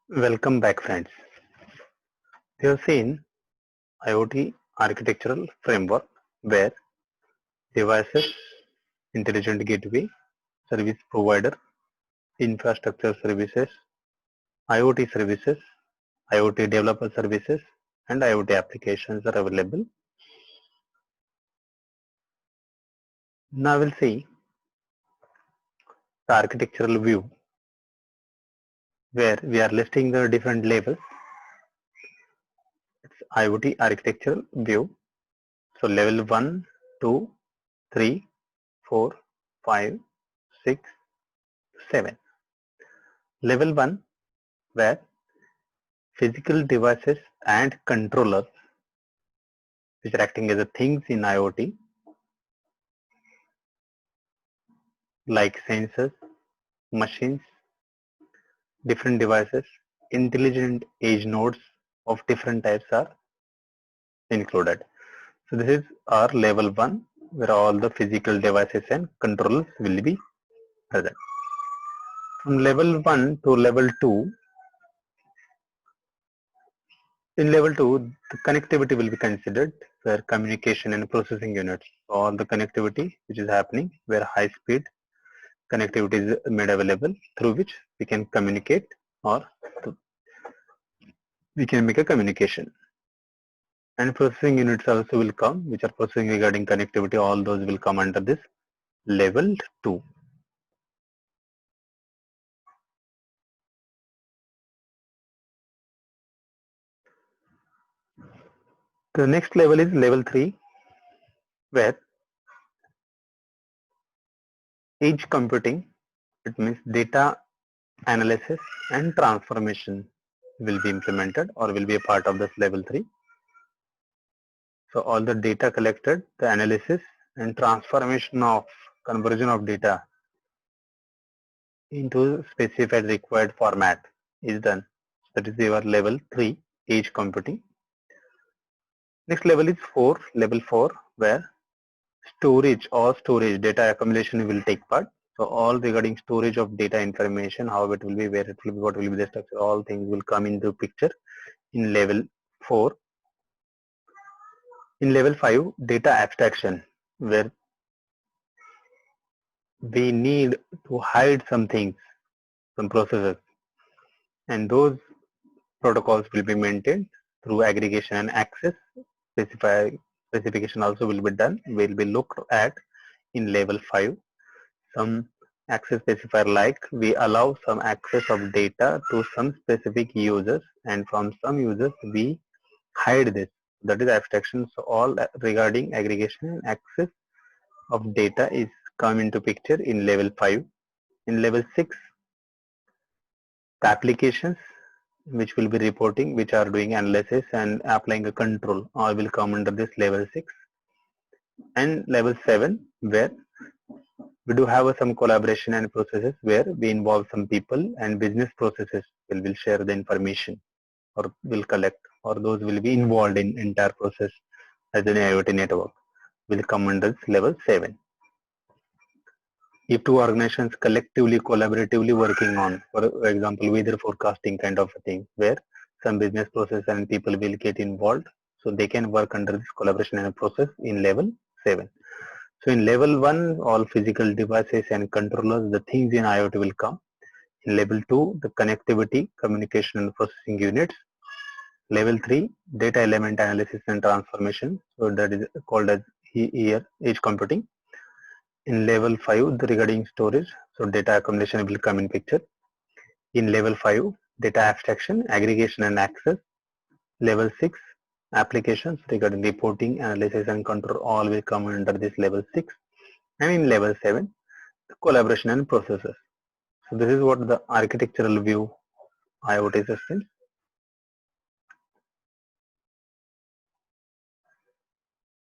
Welcome back, friends. We have seen IoT architectural framework where devices, intelligent gateway, service provider, infrastructure services, IoT services, IoT developer services, and IoT applications are available. Now we'll see the architectural view where we are listing the different levels. It's IoT architectural view. So level 1, 2, 3, 4, 5, 6, 7. Level 1 where physical devices and controllers which are acting as a things in IoT like sensors, machines, different devices, intelligent edge nodes of different types are included. So this is our level 1 where all the physical devices and controllers will be present. From level 1 to level 2, in level 2 the connectivity will be considered where communication and processing units, all the connectivity which is happening where high speed connectivity is made available through which we can communicate or we can make a communication. And processing units also will come which are processing regarding connectivity, all those will come under this level 2. The next level is level 3 where edge computing, it means data analysis and transformation will be implemented or will be a part of this level 3. So all the data collected, the analysis and transformation of conversion of data into specified required format is done. That is your level 3 edge computing. Next level is level 4 where storage data accumulation will take part. So all regarding storage of data information, how it will be, where it will be, what will be the structure, all things will come into picture in level 4. In level 5, data abstraction, where we need to hide some things, some processes, and those protocols will be maintained through aggregation and access. Specification also will be done, will be looked at in level 5. Some access specifier like we allow some access of data to some specific users, and from some users we hide this. That is abstraction. So all regarding aggregation and access of data is come into picture in level 5. In level 6, the applications which will be reporting, which are doing analysis and applying a control, all will come under this level 6. And level 7 where we do have some collaboration and processes where we involve some people and business processes will share the information or will collect, or those will be involved in entire process as an IoT network will come under this level 7. If two organizations collectively, collaboratively working on, for example, weather forecasting kind of a thing, where some business process and people will get involved, so they can work under this collaboration and process in level 7. So in level 1, all physical devices and controllers, the things in IoT will come. In level 2, the connectivity, communication and processing units. Level 3, data element analysis and transformation. So that is called as here edge computing. In level 5, the regarding storage, so data accumulation will come in picture. In level 5, data abstraction, aggregation and access. Level 6, applications regarding reporting, analysis and control, all will come under this level 6. And in level 7, the collaboration and processes. So this is what the architectural view IoT systems.